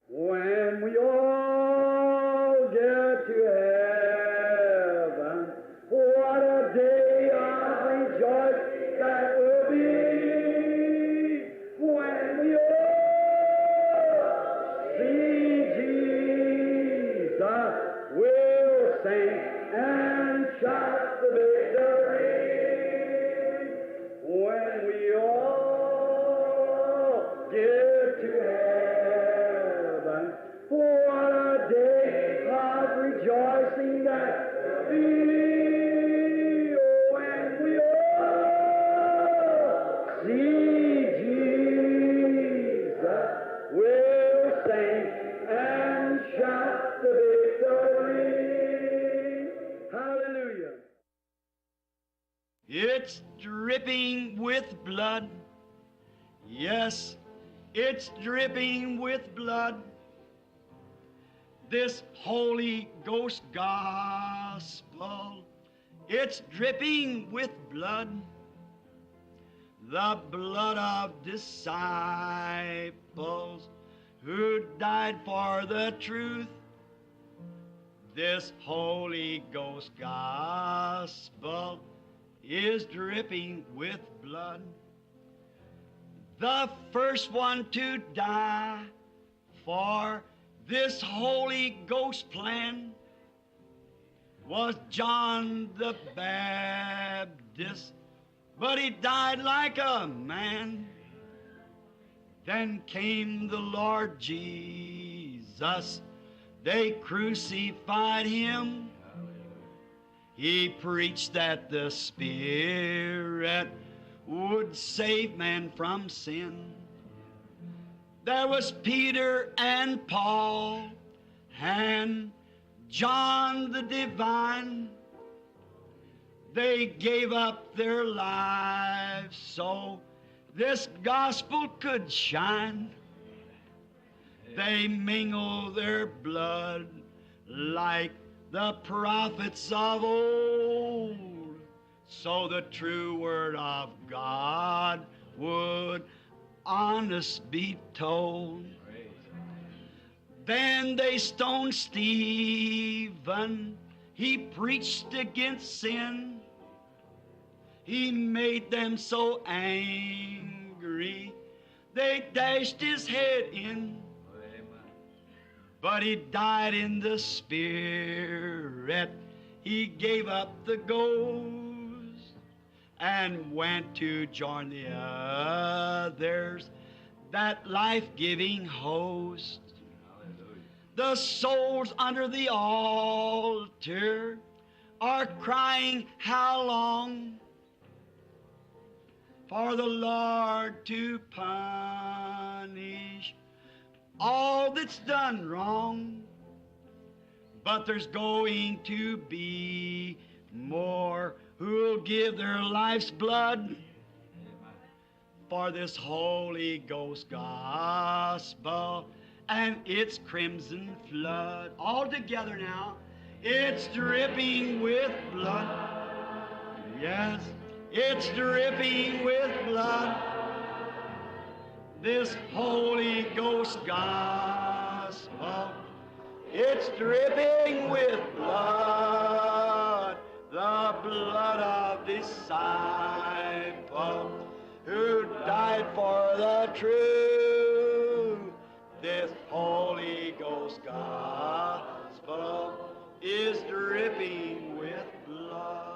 When we all get to heaven, what a day of rejoicing that will be. When we all see Jesus, we'll sing and shout the victory. When we all get to heaven, what a day of rejoicing that will be. When we all see Jesus, we'll sing and shout the victory. Hallelujah. It's dripping with blood. Yes, it's dripping with blood. This Holy Ghost gospel, it's dripping with blood. The blood of disciples who died for the truth. This Holy Ghost gospel is dripping with blood. The first one to die for this Holy Ghost plan was John the Baptist, but he died like a man. Then came the Lord Jesus. They crucified him. He preached that the Spirit would save man from sin. There was Peter and Paul and John the Divine. They gave up their lives so this gospel could shine. They mingled their blood like the prophets of old, so the true word of God would honest be told. Then they stoned Stephen. He preached against sin. He made them so angry, they dashed his head in. But he died in the Spirit. He gave up the ghost and went to join the others, that life-giving host. The souls under the altar are crying, how long? For the Lord to punish all that's done wrong. But there's going to be more who'll give their life's blood for this Holy Ghost gospel and its crimson flood. All together now, it's dripping with blood. Yes, it's dripping with blood. This Holy Ghost gospel, it's dripping with blood, the blood of disciples who died for the truth. This Holy Ghost gospel is dripping with blood.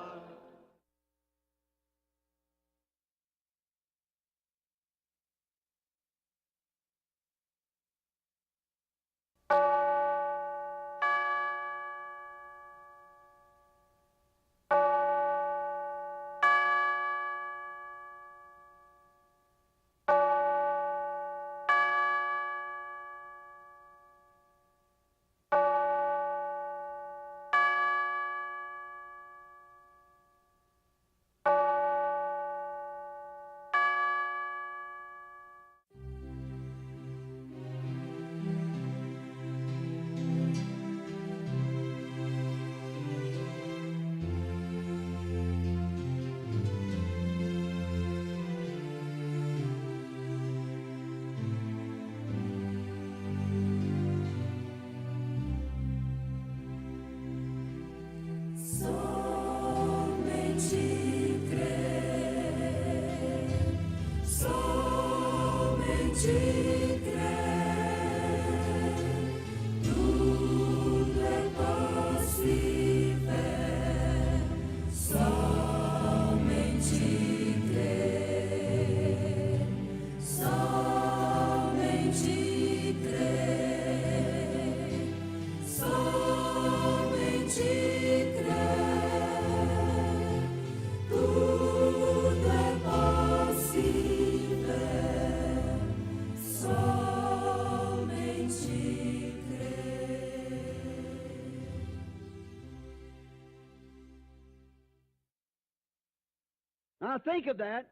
Now think of that.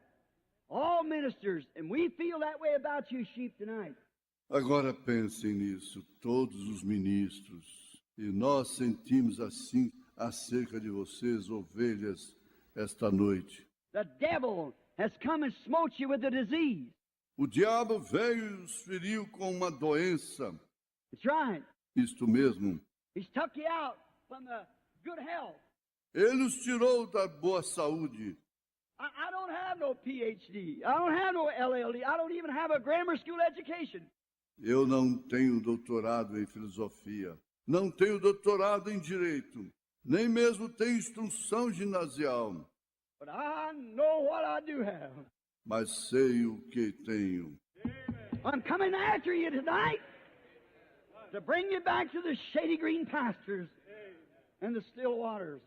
All ministers, and we feel that way about you sheep tonight. Agora pensem nisso, todos os ministros. E nós sentimos assim acerca de vocês, ovelhas, esta noite. The devil has come and smote you with a disease. O diabo veio e os feriu com uma doença. That's right. Isto mesmo. He's took you out from the good health. Ele os tirou da boa saúde. I don't have no PhD. I don't have no LLD. I don't even have a grammar school education. Eu não tenho doutorado em filosofia. Não tenho doutorado em direito. Nem mesmo tenho instrução ginasial. But I know what I do have. Mas sei o que tenho. I'm coming after you tonight to bring you back to the shady green pastures and the still waters.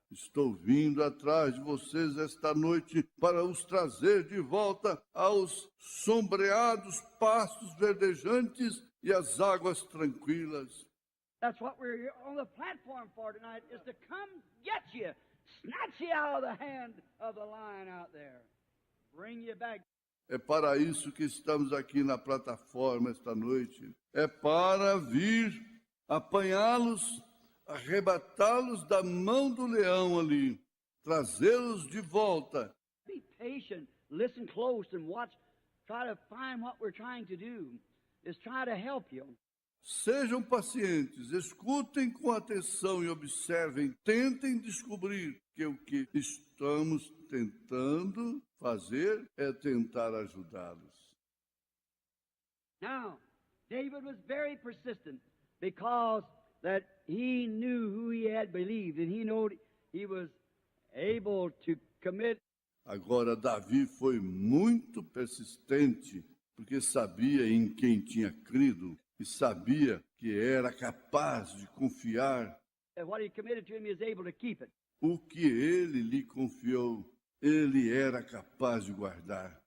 Estou vindo atrás de vocês esta noite para os trazer de volta aos sombreados pastos verdejantes e às águas tranquilas. That's what we're here on the platform for tonight, is to come get you, snatch you out of the hand of the lion out there, bring you back. É para isso que estamos aqui na plataforma esta noite. É para vir apanhá-los, arrebatá-los da mão do leão ali, trazê-los de volta. Be patient, listen close and watch, try to find what we're trying to do, is try to help you. Sejam pacientes, escutem com atenção e observem, tentem descobrir que o que estamos tentando fazer é tentar ajudá-los. Now, David was very persistent because that he knew who he had believed and he knew he was able to commit. Agora, Davi foi muito persistente porque sabia em quem tinha crido e sabia que era capaz de confiar. What he committed to him, he was able to keep it. O que ele lhe confiou, ele era capaz de guardar.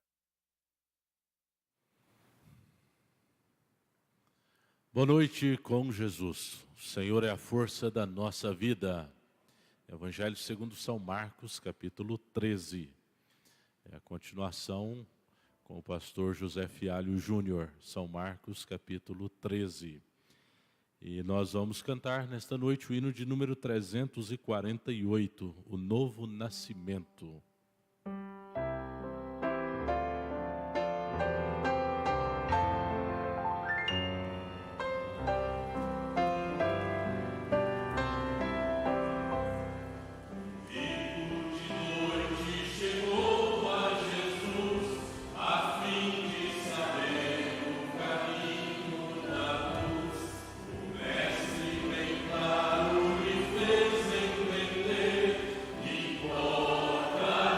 Boa noite com Jesus. O Senhor é a força da nossa vida. Evangelho segundo São Marcos, capítulo 13. É a continuação com o pastor José Fialho Júnior, São Marcos, capítulo 13. E nós vamos cantar nesta noite o hino de número 348, o Novo Nascimento. Claro, me fez entender que importa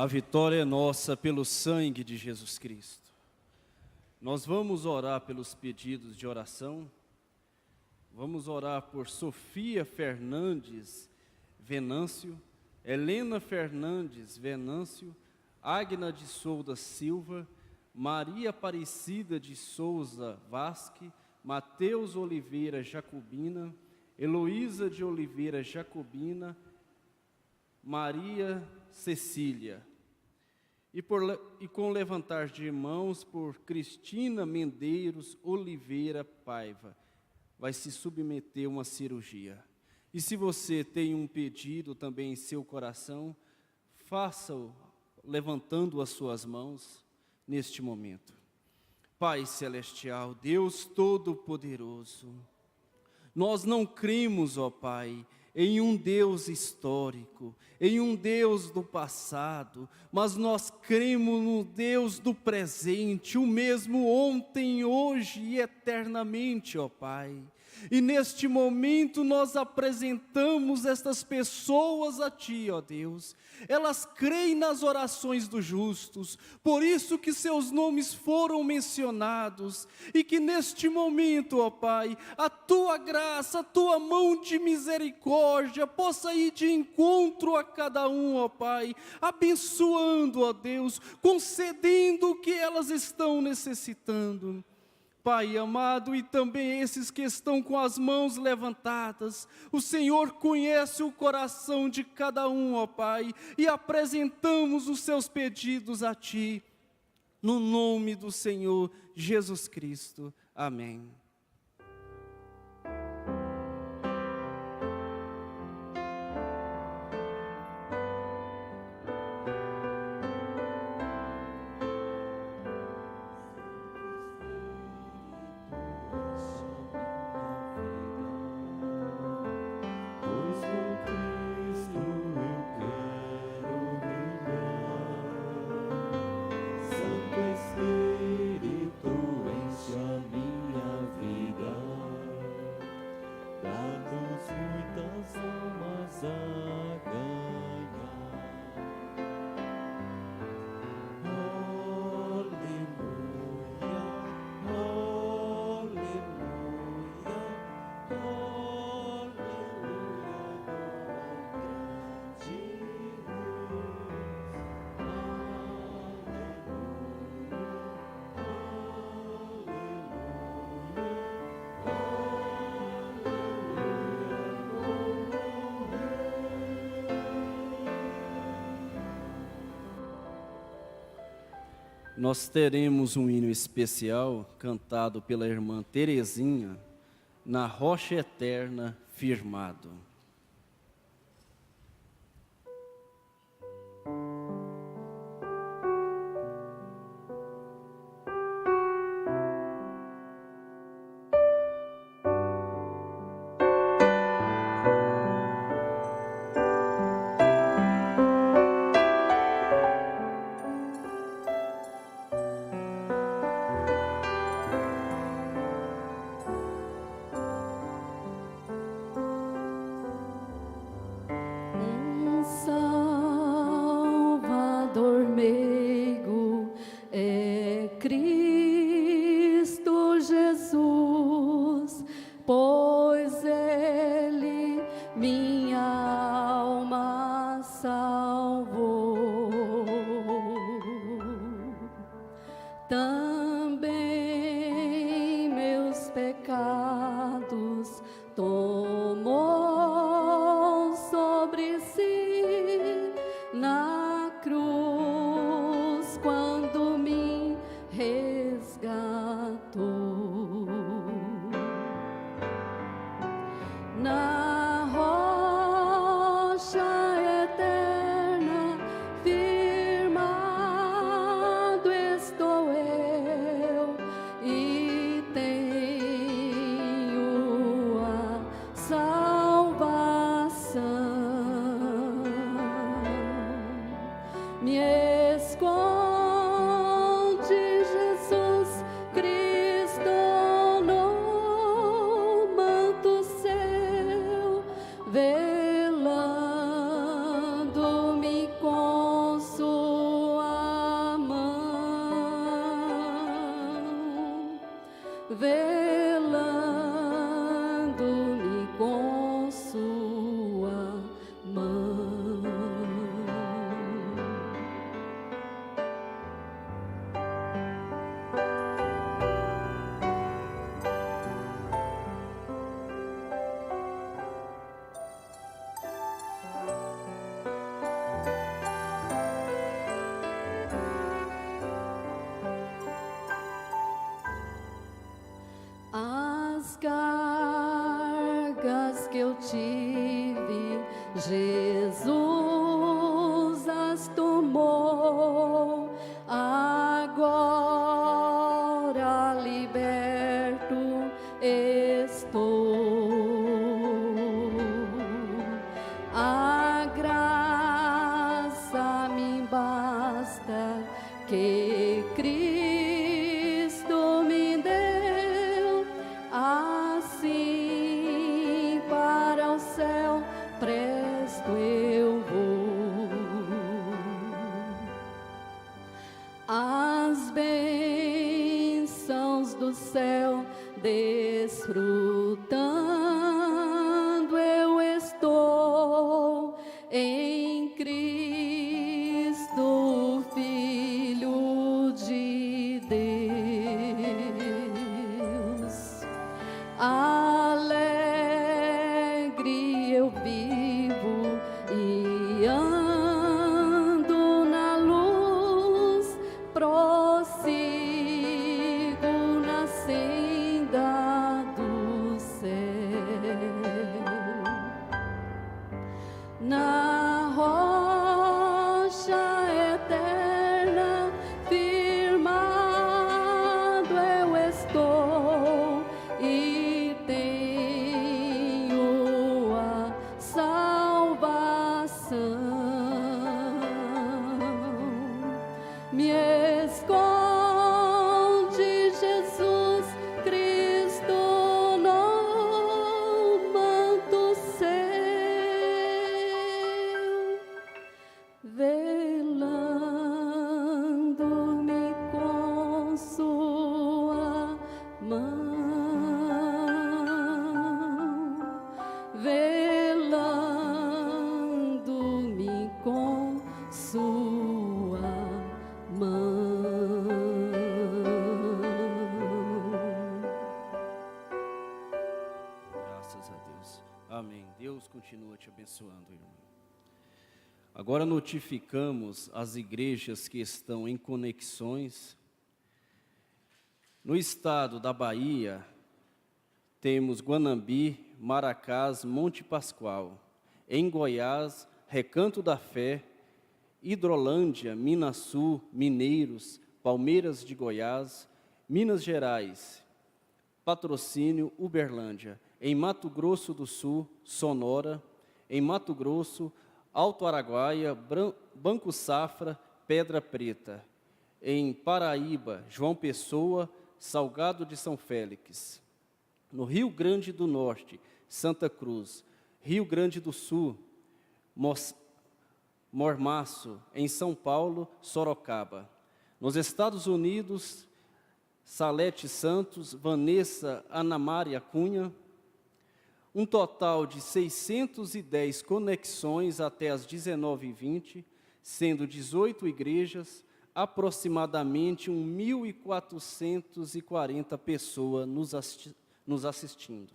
A vitória é nossa pelo sangue de Jesus Cristo. Nós vamos orar pelos pedidos de oração. Vamos orar por Sofia Fernandes Venâncio, Helena Fernandes Venâncio, Agna de Souza Silva, Maria Aparecida de Souza Vasque, Mateus Oliveira Jacobina, Heloísa de Oliveira Jacobina, Maria Cecília. E com levantar de mãos por Cristina Mendeiros Oliveira Paiva, vai se submeter a uma cirurgia. E se você tem um pedido também em seu coração, faça-o levantando as suas mãos neste momento. Pai Celestial, Deus Todo-Poderoso, nós não cremos, ó Pai, em um Deus histórico, em um Deus do passado, mas nós cremos no Deus do presente, o mesmo ontem, hoje e eternamente, ó Pai. E neste momento nós apresentamos estas pessoas a Ti, ó Deus. Elas creem nas orações dos justos, por isso que seus nomes foram mencionados. E que neste momento, ó Pai, a Tua graça, a Tua mão de misericórdia possa ir de encontro a cada um, ó Pai, abençoando, ó Deus, concedendo o que elas estão necessitando. Pai amado, e também esses que estão com as mãos levantadas, o Senhor conhece o coração de cada um, ó Pai, e apresentamos os seus pedidos a Ti, no nome do Senhor Jesus Cristo. Amém. Nós teremos um hino especial cantado pela irmã Terezinha, Na Rocha Eterna Firmado. Velando-me com sua velando-me com sua mão. As cargas que eu tive, Jesus as tomou. Agora liberto estou. A graça me basta que Cristo me deu. Assim para o céu presto eu vou. As bênçãos do céu desfrutando eu estou em Cristo, Filho de Deus. Alegre eu vivo e ando na luz, prossigo na senda do céu. Na rocha eterna firmado eu estou e tenho a salvação. Me esconde Jesus Cristo no manto seu, velando-me com sua mão, velando-me com sua mão. Graças a Deus. Amém. Deus continua te abençoando, irmão. Agora notificamos as igrejas que estão em conexões. No estado da Bahia, temos Guanambi, Maracás, Monte Pascoal. Em Goiás, Recanto da Fé, Hidrolândia, Minasul, Mineiros, Palmeiras de Goiás, Minas Gerais, Patrocínio, Uberlândia. Em Mato Grosso do Sul, Sonora. Em Mato Grosso, Alto Araguaia, Banco Safra, Pedra Preta. Em Paraíba, João Pessoa, Salgado de São Félix. No Rio Grande do Norte, Santa Cruz. Rio Grande do Sul, Mormaço. Em São Paulo, Sorocaba. Nos Estados Unidos, Salete Santos, Vanessa Ana Maria Cunha. Um total de 610 conexões até as 19h20, sendo 18 igrejas, aproximadamente 1.440 pessoas nos assistindo.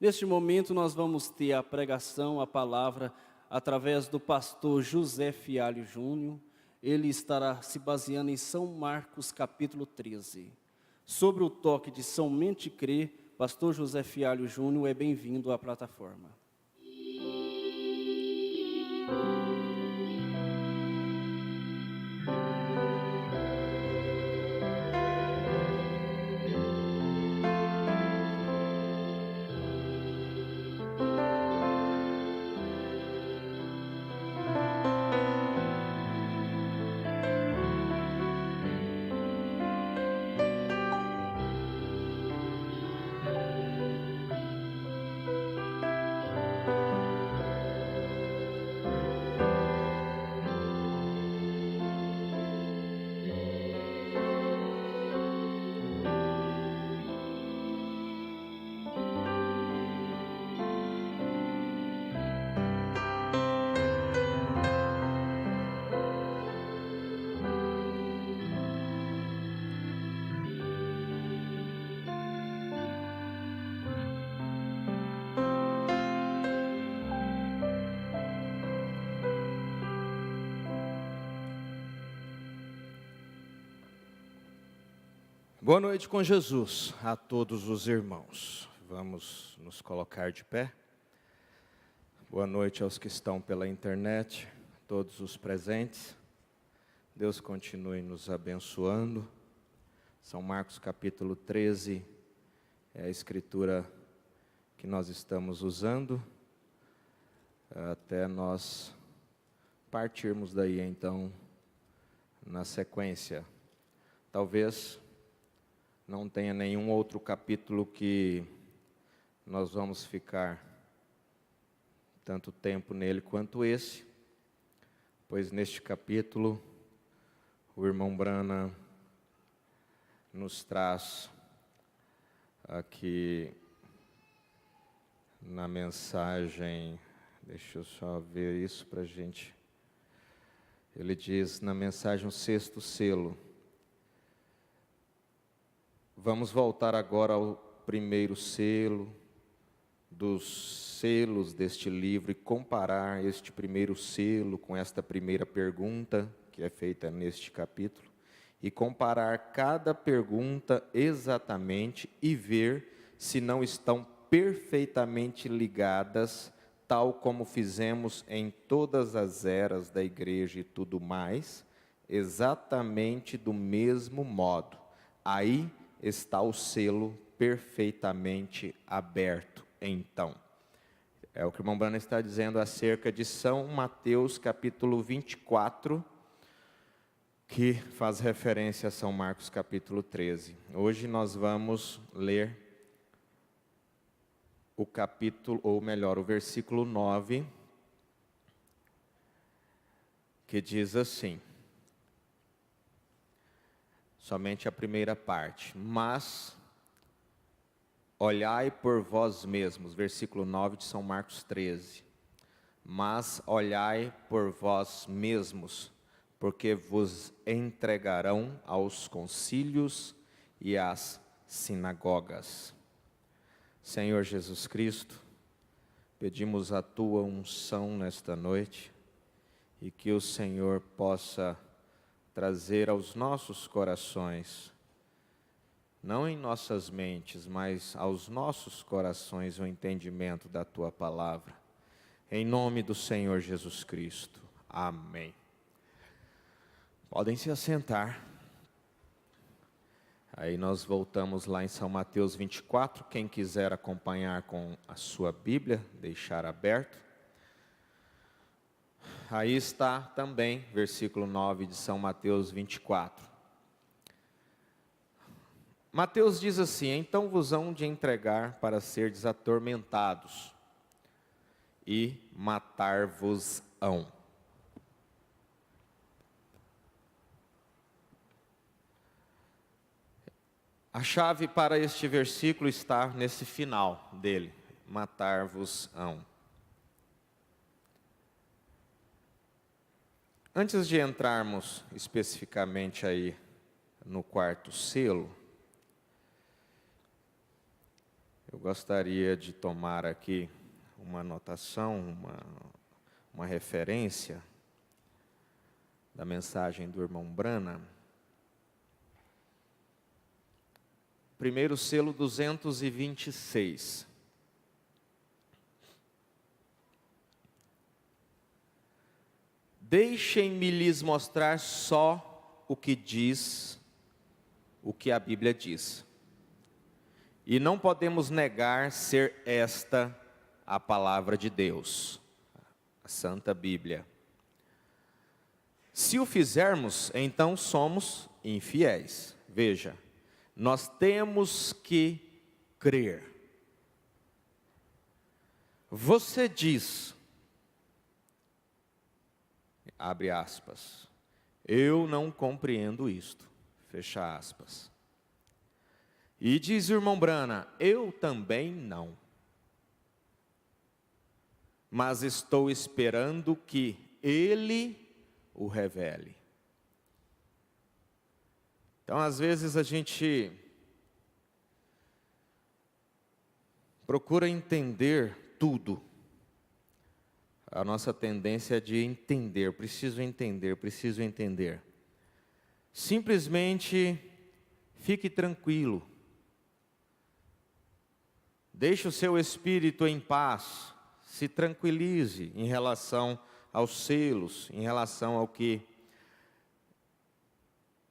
Neste momento, nós vamos ter a pregação, a palavra, através do pastor José Fialho Júnior. Ele estará se baseando em São Marcos, capítulo 13. Sobre o toque de somente crer, pastor José Fialho Júnior é bem-vindo à plataforma. Boa noite com Jesus a todos os irmãos. Vamos nos colocar de pé. Boa noite aos que estão pela internet, todos os presentes. Deus continue nos abençoando. São Marcos capítulo 13 é a escritura que nós estamos usando até nós partirmos daí então na sequência. Talvez não tenha nenhum outro capítulo que nós vamos ficar tanto tempo nele quanto esse, pois neste capítulo o irmão Brana nos traz aqui na mensagem, deixa eu só ver isso para a gente, ele diz na mensagem o 6º selo. Vamos voltar agora ao primeiro selo, dos selos deste livro, e comparar este primeiro selo com esta primeira pergunta, que é feita neste capítulo, e comparar cada pergunta exatamente e ver se não estão perfeitamente ligadas, tal como fizemos em todas as eras da igreja e tudo mais, exatamente do mesmo modo. Aí está o selo perfeitamente aberto, então. É o que o irmão Brana está dizendo acerca de São Mateus capítulo 24, que faz referência a São Marcos capítulo 13. Hoje nós vamos ler o capítulo, ou melhor, o versículo 9, que diz assim, somente a primeira parte, mas olhai por vós mesmos, versículo 9 de São Marcos 13, mas olhai por vós mesmos, porque vos entregarão aos concílios e às sinagogas. Senhor Jesus Cristo, pedimos a Tua unção nesta noite, e que o Senhor possa trazer aos nossos corações, não em nossas mentes, mas aos nossos corações o entendimento da Tua palavra. Em nome do Senhor Jesus Cristo. Amém. Podem se assentar. Aí nós voltamos lá em São Mateus 24. Quem quiser acompanhar com a sua Bíblia, deixar aberto. Aí está também, versículo 9 de São Mateus 24. Mateus diz assim: então vos hão de entregar para serdes atormentados, e matar-vos-ão. A chave para este versículo está nesse final dele, matar-vos-ão. Antes de entrarmos especificamente aí no quarto selo, eu gostaria de tomar aqui uma anotação, uma referência da mensagem do irmão Brana. Primeiro selo 226. Deixem-me lhes mostrar só o que diz, o que a Bíblia diz. E não podemos negar ser esta a palavra de Deus, a Santa Bíblia. Se o fizermos, então somos infiéis. Veja, nós temos que crer. Você diz, abre aspas, eu não compreendo isto, fecha aspas. E diz o irmão Brana, eu também não. Mas estou esperando que Ele o revele. Então, às vezes a gente procura entender tudo. A nossa tendência é de entender, preciso entender. Simplesmente fique tranquilo. Deixe o seu espírito em paz, se tranquilize em relação aos selos, em relação ao que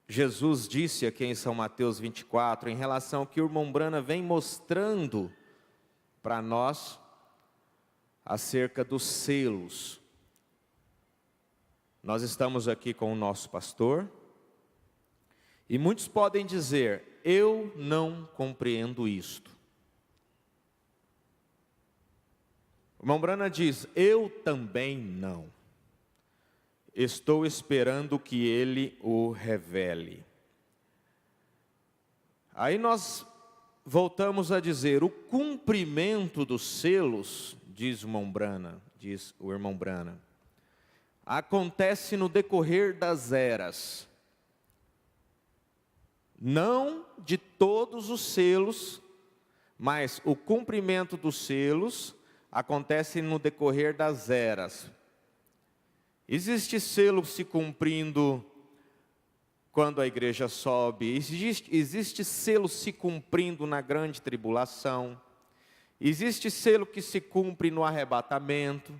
Jesus disse aqui em São Mateus 24, em relação ao que o irmão Brana vem mostrando para nós acerca dos selos. Nós estamos aqui com o nosso pastor, e muitos podem dizer: eu não compreendo isto. O irmão Brana diz: eu também não. Estou esperando que ele o revele. Aí nós voltamos a dizer: o cumprimento dos selos, diz o irmão Brana, acontece no decorrer das eras. Não de todos os selos, mas o cumprimento dos selos acontece no decorrer das eras. Existe selo se cumprindo quando a igreja sobe, existe selo se cumprindo na grande tribulação, existe selo que se cumpre no arrebatamento,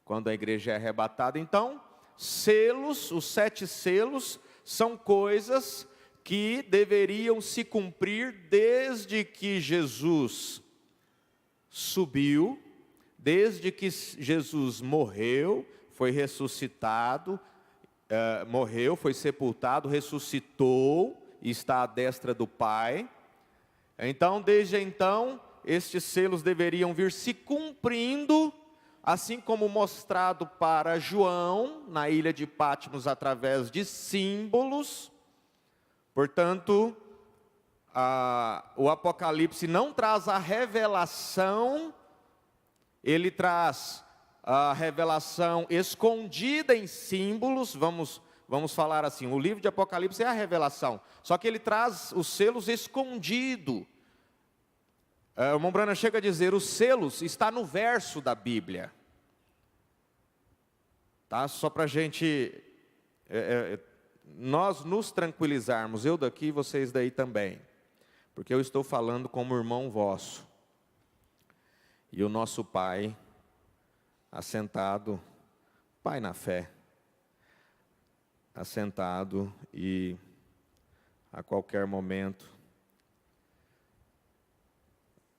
quando a igreja é arrebatada. Então, selos, os 7 selos, são coisas que deveriam se cumprir desde que Jesus subiu, desde que Jesus morreu, foi ressuscitado, morreu, foi sepultado, ressuscitou e está à destra do Pai. Então, desde então, estes selos deveriam vir se cumprindo, assim como mostrado para João, na ilha de Patmos, através de símbolos. Portanto, o Apocalipse não traz a revelação, ele traz a revelação escondida em símbolos. Vamos falar assim, o livro de Apocalipse é a revelação, só que ele traz os selos escondidos. O irmão Brana chega a dizer: os selos está no verso da Bíblia. Tá? Só para a gente, nós nos tranquilizarmos, eu daqui e vocês daí também. Porque eu estou falando como irmão vosso. E o nosso Pai, assentado, Pai na fé, assentado e a qualquer momento,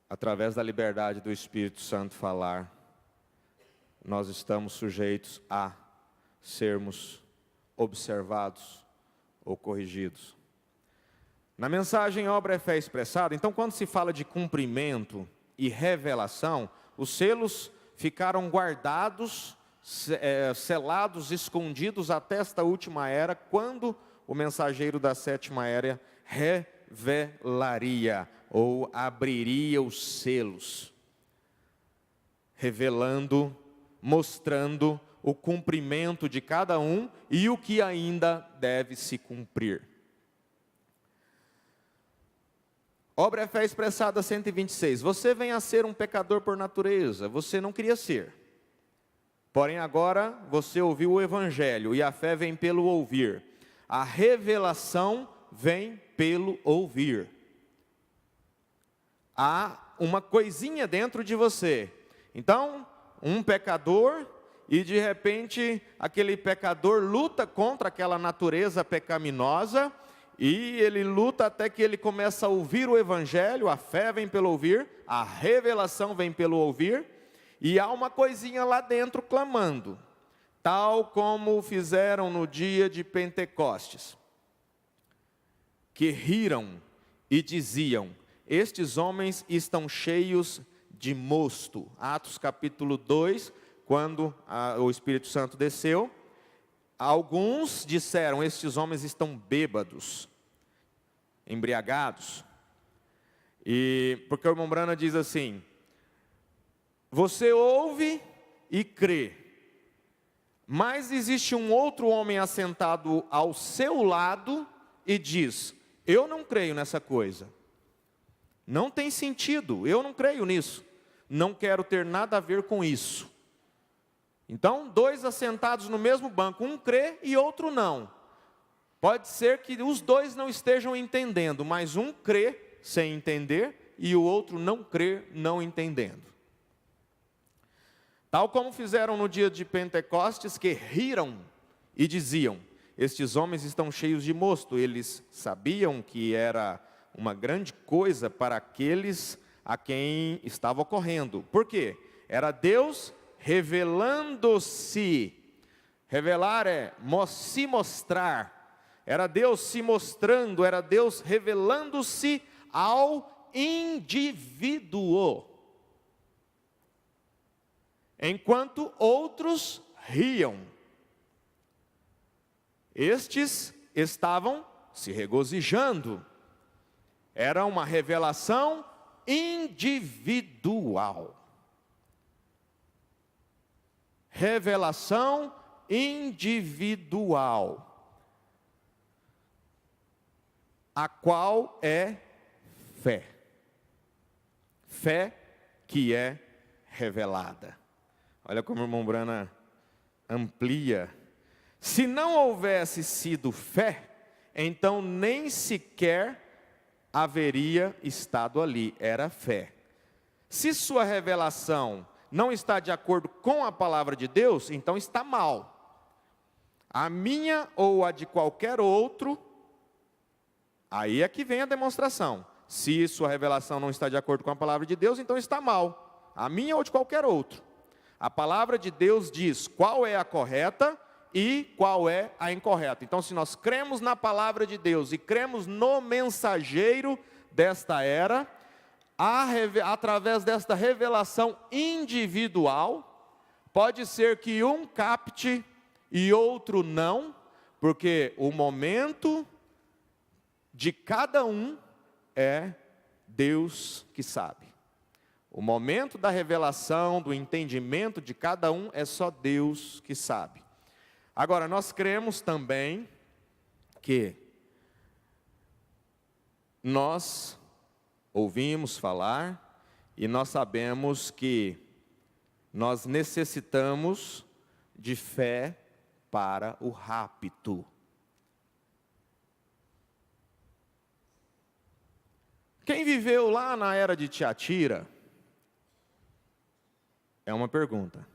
através da liberdade do Espírito Santo falar, nós estamos sujeitos a sermos observados ou corrigidos. Na mensagem Obra é Fé Expressada, então, quando se fala de cumprimento e revelação, os selos ficaram guardados, selados, escondidos até esta última era, quando o mensageiro da 7ª era revelaria ou abriria os selos, revelando, mostrando o cumprimento de cada um e o que ainda deve se cumprir. Obra é Fé Expressada 126. Você vem a ser um pecador por natureza, você não queria ser. Porém agora você ouviu o Evangelho e a fé vem pelo ouvir. A revelação vem pelo ouvir. Há uma coisinha dentro de você. Então, um pecador, e de repente aquele pecador luta contra aquela natureza pecaminosa, e ele luta até que ele começa a ouvir o Evangelho. A fé vem pelo ouvir, a revelação vem pelo ouvir, e há uma coisinha lá dentro clamando, tal como fizeram no dia de Pentecostes, que riram e diziam: estes homens estão cheios de mosto. Atos capítulo 2, quando o Espírito Santo desceu, alguns disseram: estes homens estão bêbados, embriagados. E porque o irmão Brana diz assim: você ouve e crê, mas existe um outro homem assentado ao seu lado e diz: eu não creio nessa coisa, não tem sentido, eu não creio nisso, não quero ter nada a ver com isso. Então, 2 assentados no mesmo banco, um crê e outro não. Pode ser que os dois não estejam entendendo, mas um crê sem entender e o outro não crê não entendendo. Tal como fizeram no dia de Pentecostes, que riram e diziam: estes homens estão cheios de mosto. Eles sabiam que era uma grande coisa para aqueles a quem estava ocorrendo. Por quê? Era Deus revelando-se. Revelar é se mostrar. Era Deus se mostrando, era Deus revelando-se ao indivíduo. Enquanto outros riam. Estes estavam se regozijando. Era uma revelação individual. Revelação individual. A qual é fé. Fé que é revelada. Olha como o irmão Brana amplia. Se não houvesse sido fé, então nem sequer haveria estado ali. Era fé. Se sua revelação não está de acordo com a palavra de Deus, então está mal. A minha ou a de qualquer outro, aí é que vem a demonstração. Se sua revelação não está de acordo com a palavra de Deus, então está mal. A minha ou de qualquer outro. A palavra de Deus diz qual é a correta e qual é a incorreta. Então, se nós cremos na palavra de Deus e cremos no mensageiro desta era, através desta revelação individual, pode ser que um capte e outro não, porque o momento de cada um é Deus que sabe. O momento da revelação, do entendimento de cada um é só Deus que sabe. Agora, nós cremos também que nós ouvimos falar e nós sabemos que nós necessitamos de fé para o rapto. Quem viveu lá na era de Tiatira? É uma pergunta.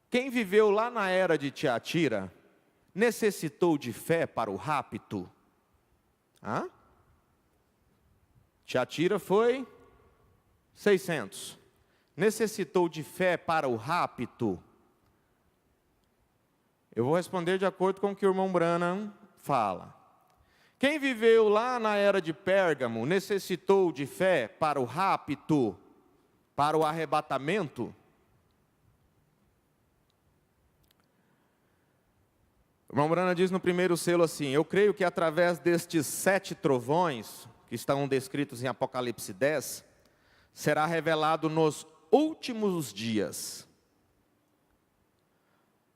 Quem viveu lá na era de Tiatira necessitou de fé para o rapto? Hã? Tiatira foi 600. Necessitou de fé para o rapto? Eu vou responder de acordo com o que o irmão Branham fala. Quem viveu lá na era de Pérgamo necessitou de fé para o rapto, para o arrebatamento? O irmão Branham diz no primeiro selo assim: eu creio que através destes 7 trovões, que estão descritos em Apocalipse 10, será revelado nos últimos dias.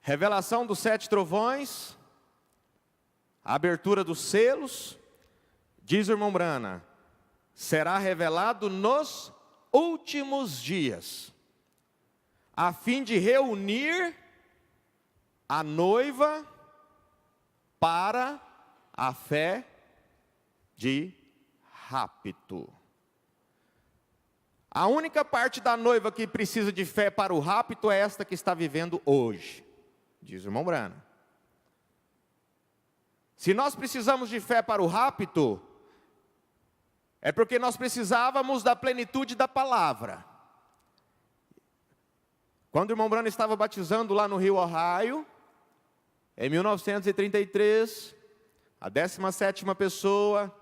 Revelação dos 7 trovões, a abertura dos selos, diz o irmão Branham, será revelado nos últimos dias, a fim de reunir a noiva para a fé de rapto. A única parte da noiva que precisa de fé para o rapto é esta que está vivendo hoje, diz o irmão Branham. Se nós precisamos de fé para o rapto, é porque nós precisávamos da plenitude da palavra. Quando o irmão Branham estava batizando lá no Rio Ohio, em 1933, a 17ª pessoa,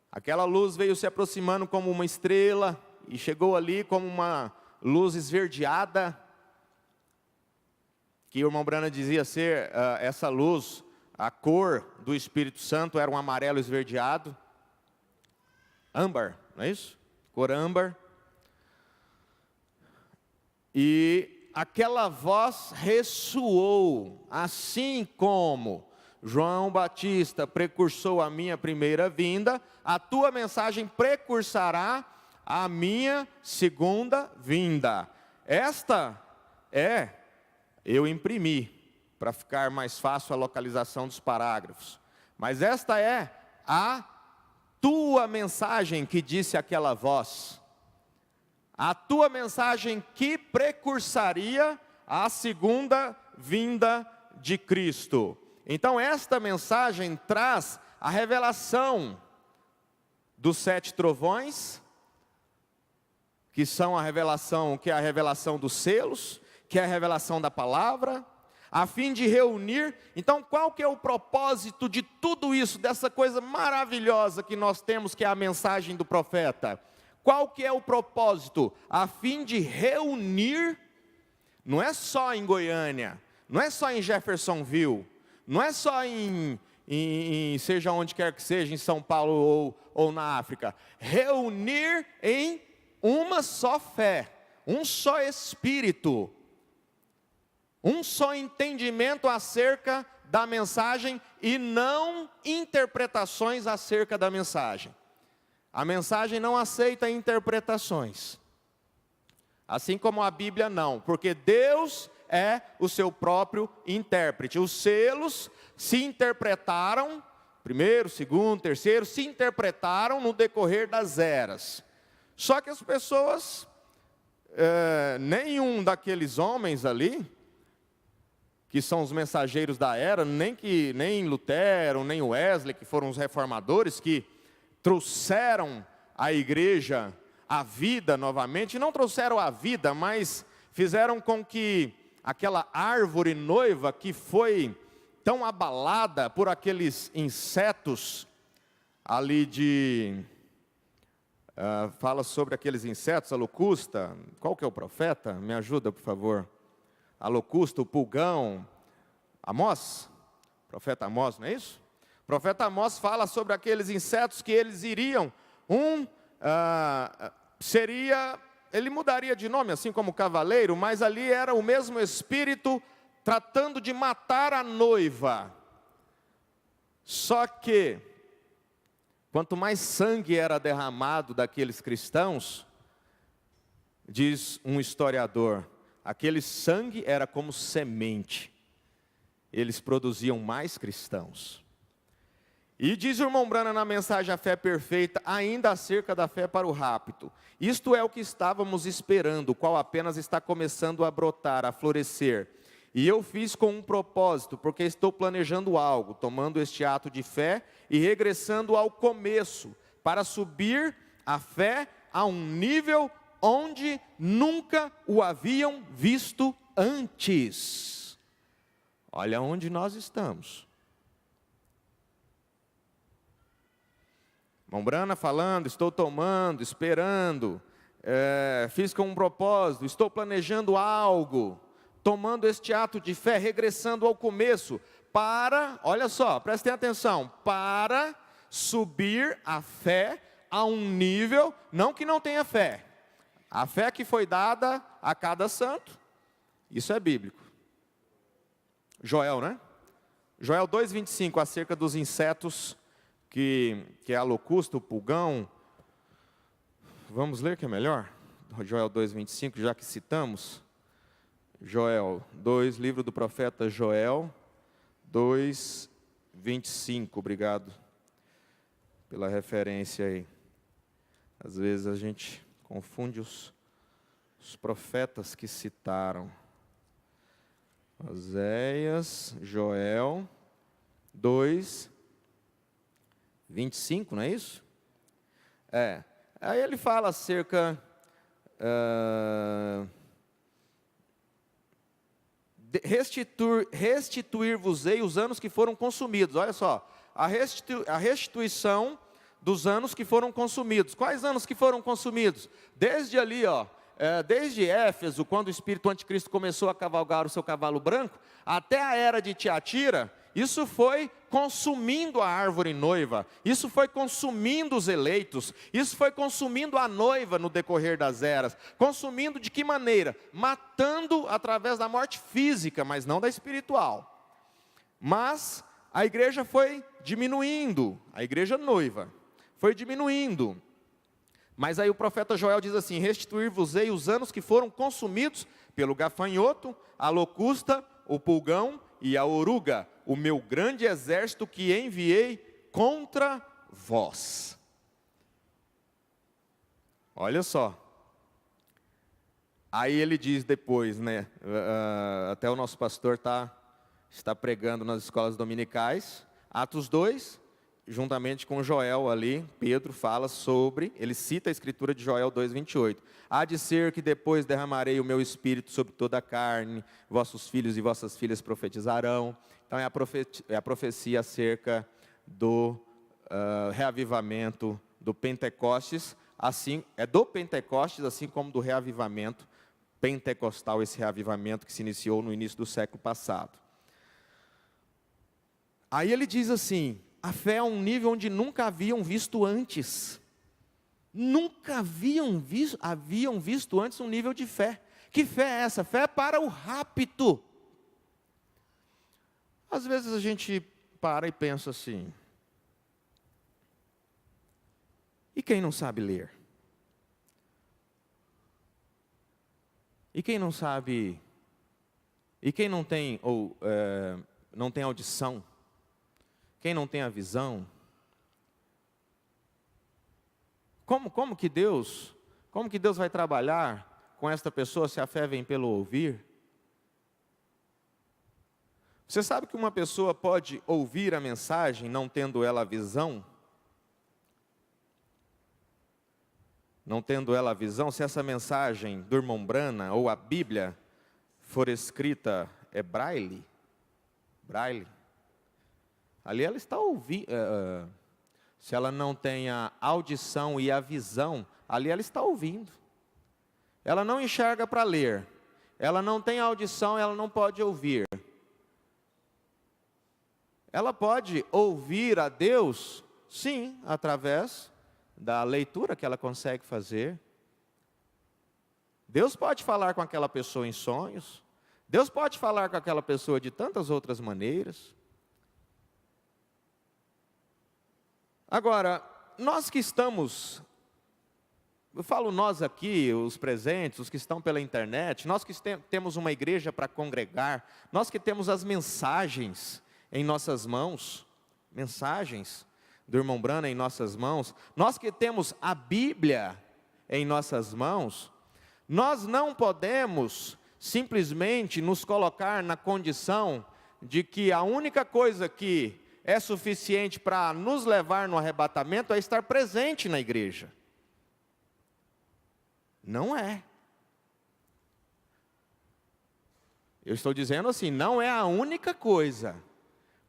aquela luz veio se aproximando como uma estrela, e chegou ali como uma luz esverdeada, que o irmão Branham dizia ser essa luz, a cor do Espírito Santo era um amarelo esverdeado, âmbar, não é isso? Cor âmbar. E aquela voz ressoou, assim como João Batista precursou a minha primeira vinda, a tua mensagem precursará a minha segunda vinda. Esta eu imprimi, para ficar mais fácil a localização dos parágrafos. Mas esta é a tua mensagem, que disse aquela voz. A tua mensagem que precursaria a segunda vinda de Cristo. Então esta mensagem traz a revelação dos 7 trovões, que são a revelação, que é a revelação dos selos, que é a revelação da palavra, a fim de reunir. Então qual que é o propósito de tudo isso, dessa coisa maravilhosa que nós temos, que é a mensagem do profeta? Qual que é o propósito? A fim de reunir, não é só em Goiânia, não é só em Jeffersonville, não é só em seja onde quer que seja, em São Paulo ou na África. Reunir em uma só fé, um só espírito, um só entendimento acerca da mensagem e não interpretações acerca da mensagem. A mensagem não aceita interpretações, assim como a Bíblia não, porque Deus é o seu próprio intérprete. Os selos se interpretaram, primeiro, segundo, terceiro, se interpretaram no decorrer das eras. Só que as pessoas, nenhum daqueles homens ali, que são os mensageiros da era, nem Lutero, nem Wesley, que foram os reformadores, que trouxeram à igreja a vida novamente, não trouxeram a vida, mas fizeram com que aquela árvore noiva que foi tão abalada por aqueles insetos ali fala sobre aqueles insetos, a locusta. Qual que é o profeta? Me ajuda, por favor. A locusta, o pulgão, Amós, profeta Amós, não é isso? O profeta Amós fala sobre aqueles insetos que eles iriam, ele mudaria de nome, assim como cavaleiro, mas ali era o mesmo espírito tratando de matar a noiva. Só que, quanto mais sangue era derramado daqueles cristãos, diz um historiador, aquele sangue era como semente, eles produziam mais cristãos. E diz o irmão Branham na mensagem A Fé Perfeita, ainda acerca da fé para o rapto: isto é o que estávamos esperando, o qual apenas está começando a brotar, a florescer. E eu fiz com um propósito, porque estou planejando algo, tomando este ato de fé e regressando ao começo, para subir a fé a um nível onde nunca o haviam visto antes. Olha onde nós estamos. Irmão Brana falando, estou tomando, esperando, fiz com um propósito, estou planejando algo, tomando este ato de fé, regressando ao começo, para, olha só, prestem atenção, para subir a fé a um nível, não que não tenha fé, a fé que foi dada a cada santo, isso é bíblico. Joel, né? Joel 2,25, acerca dos insetos, que é a locusta, o pulgão. Vamos ler que é melhor? Joel 2,25, já que citamos. Joel 2, livro do profeta Joel 2,25, obrigado pela referência aí. Às vezes a gente confunde os profetas que citaram. Oséias, Joel 2,25, não é isso? Aí ele fala acerca restituir-vos-ei os anos que foram consumidos. Olha só, a restituição dos anos que foram consumidos. Quais anos que foram consumidos? Desde ali, desde Éfeso, quando o espírito anticristo começou a cavalgar o seu cavalo branco, até a era de Tiatira, isso foi consumindo a árvore noiva, isso foi consumindo os eleitos, isso foi consumindo a noiva no decorrer das eras. Consumindo de que maneira? Matando através da morte física, mas não da espiritual. Mas a igreja foi diminuindo, a igreja noiva foi diminuindo. Mas aí o profeta Joel diz assim: restituir-vos-ei os anos que foram consumidos pelo gafanhoto, a locusta, o pulgão e a oruga. o meu grande exército que enviei contra vós. Olha só. Aí ele diz depois, né? Até o nosso pastor está pregando nas escolas dominicais. Atos 2, juntamente com Joel ali, Pedro fala sobre, ele cita a escritura de Joel 2:28. Há de ser que depois derramarei o meu espírito sobre toda a carne, vossos filhos e vossas filhas profetizarão. Então é a profecia acerca do reavivamento do Pentecostes, assim, é do Pentecostes, assim como do reavivamento pentecostal, esse reavivamento que se iniciou no início do século passado. Aí ele diz assim, a fé é um nível onde nunca haviam visto antes. Nunca haviam visto antes um nível de fé. Que fé é essa? Fé é para o rapto. Às vezes a gente para e pensa assim, e quem não sabe ler? E quem não sabe, e quem não tem, não tem audição? Quem não tem a visão? Como que Deus vai trabalhar com esta pessoa se a fé vem pelo ouvir? Você sabe que uma pessoa pode ouvir a mensagem não tendo ela a visão? Não tendo ela a visão, se essa mensagem do irmão Brana ou a Bíblia for escrita, é braille? Braille. Ali ela está ouvindo, se ela não tem a audição e a visão, ali ela está ouvindo. Ela não enxerga para ler, ela não tem audição, ela não pode ouvir. Ela pode ouvir a Deus, sim, através da leitura que ela consegue fazer. Deus pode falar com aquela pessoa em sonhos, Deus pode falar com aquela pessoa de tantas outras maneiras. Agora, nós que estamos, eu falo nós aqui, os presentes, os que estão pela internet, nós que temos uma igreja para congregar, nós que temos as mensagens em nossas mãos, mensagens do irmão Brana em nossas mãos, nós que temos a Bíblia em nossas mãos, nós não podemos simplesmente nos colocar na condição de que a única coisa que é suficiente para nos levar no arrebatamento é estar presente na igreja. Não é. Eu estou dizendo assim, não é a única coisa.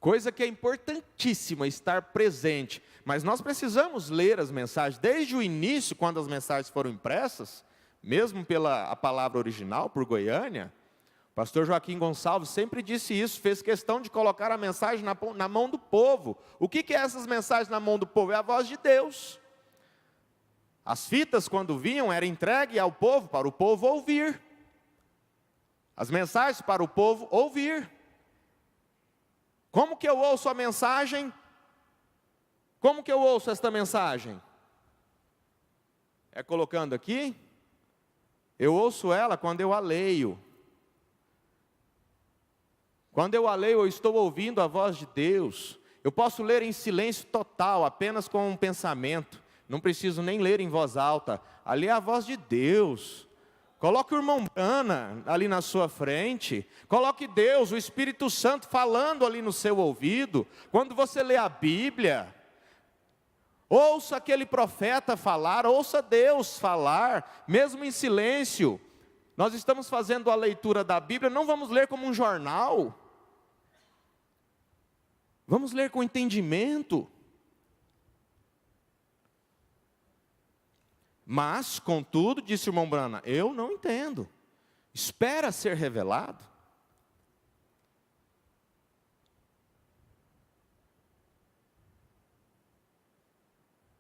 Coisa que é importantíssima, estar presente. Mas nós precisamos ler as mensagens, desde o início, quando as mensagens foram impressas, mesmo pela a palavra original, por Goiânia, o pastor Joaquim Gonçalves sempre disse isso, fez questão de colocar a mensagem na mão do povo. O que é essas mensagens na mão do povo? É a voz de Deus. As fitas, quando vinham, eram entregues ao povo, para o povo ouvir. As mensagens para o povo ouvir. Como que eu ouço a mensagem? Como que eu ouço esta mensagem? É colocando aqui? Eu ouço ela quando eu a leio. Quando eu a leio, eu estou ouvindo a voz de Deus. Eu posso ler em silêncio total, apenas com um pensamento. Não preciso nem ler em voz alta. Ali é a voz de Deus. Coloque o irmão Brana ali na sua frente. Coloque Deus, o Espírito Santo, falando ali no seu ouvido. Quando você lê a Bíblia, ouça aquele profeta falar, ouça Deus falar, mesmo em silêncio. Nós estamos fazendo a leitura da Bíblia, não vamos ler como um jornal. Vamos ler com entendimento. Mas, contudo, disse o irmão Brana, eu não entendo. Espera ser revelado.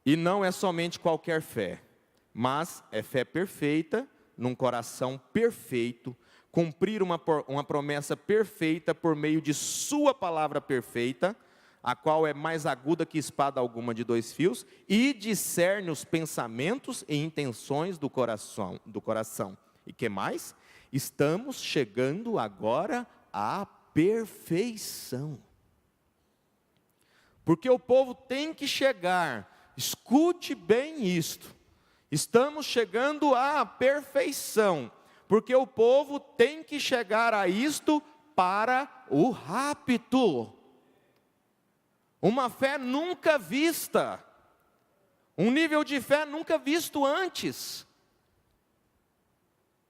E não é somente qualquer fé, mas é fé perfeita, num coração perfeito, cumprir uma promessa perfeita por meio de sua palavra perfeita, a qual é mais aguda que espada alguma de 2 fios, e discerne os pensamentos e intenções do coração. E que mais? Estamos chegando agora à perfeição. porque o povo tem que chegar, escute bem isto, estamos chegando à perfeição, porque o povo tem que chegar a isto para o rapto. Uma fé nunca vista, um nível de fé nunca visto antes.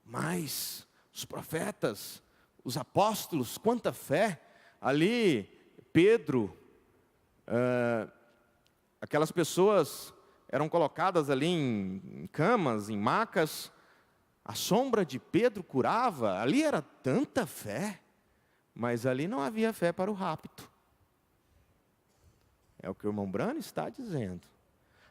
Mas os profetas, os apóstolos, quanta fé! Ali, Pedro, aquelas pessoas eram colocadas ali em camas, em macas, a sombra de Pedro curava, ali era tanta fé, mas ali não havia fé para o rapto. É o que o irmão Brano está dizendo.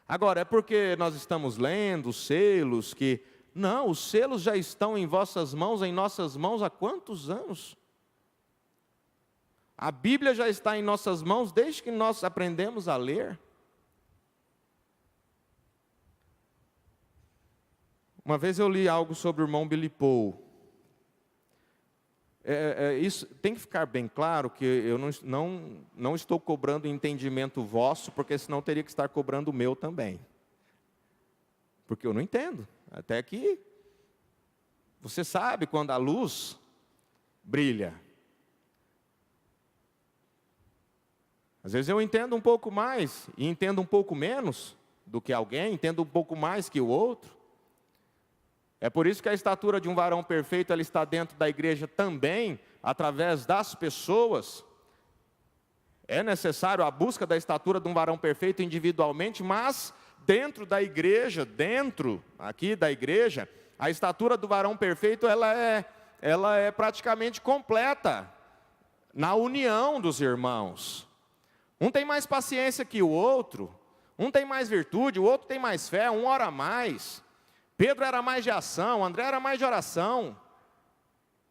Agora, é porque nós estamos lendo os selos que... Não, os selos já estão em vossas mãos, em nossas mãos há quantos anos? A Bíblia já está em nossas mãos desde que nós aprendemos a ler. Uma vez eu li algo sobre o irmão Billy Paul. Isso tem que ficar bem claro que eu não estou cobrando entendimento vosso, porque senão eu teria que estar cobrando o meu também. Porque eu não entendo. Até que você sabe quando a luz brilha. Às vezes eu entendo um pouco mais e entendo um pouco menos do que alguém, entendo um pouco mais que o outro. É por isso que a estatura de um varão perfeito ela está dentro da igreja também, através das pessoas. É necessário a busca da estatura de um varão perfeito individualmente, mas dentro da igreja, dentro aqui da igreja, a estatura do varão perfeito ela é praticamente completa na união dos irmãos. Um tem mais paciência que o outro, um tem mais virtude, o outro tem mais fé, um ora mais. Pedro era mais de ação, André era mais de oração.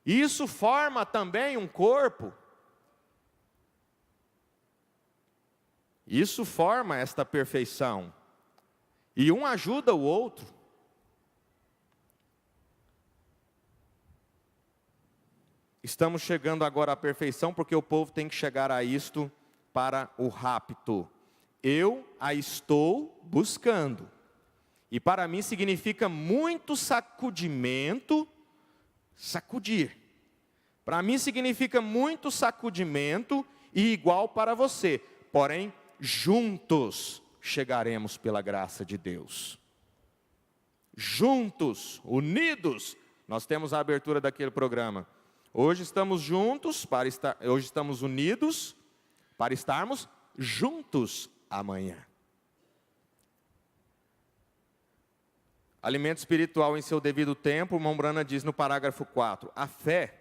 E isso forma também um corpo. Isso forma esta perfeição. E um ajuda o outro. Estamos chegando agora à perfeição, porque o povo tem que chegar a isto para o rapto. Eu a estou buscando. E para mim significa muito sacudimento, sacudir. Para mim significa muito sacudimento e igual para você. Porém, juntos chegaremos pela graça de Deus. Juntos, unidos. Nós temos a abertura daquele programa. Hoje estamos juntos, hoje estamos unidos para estarmos juntos amanhã. Alimento espiritual em seu devido tempo, o irmão Brana diz no parágrafo 4, a fé,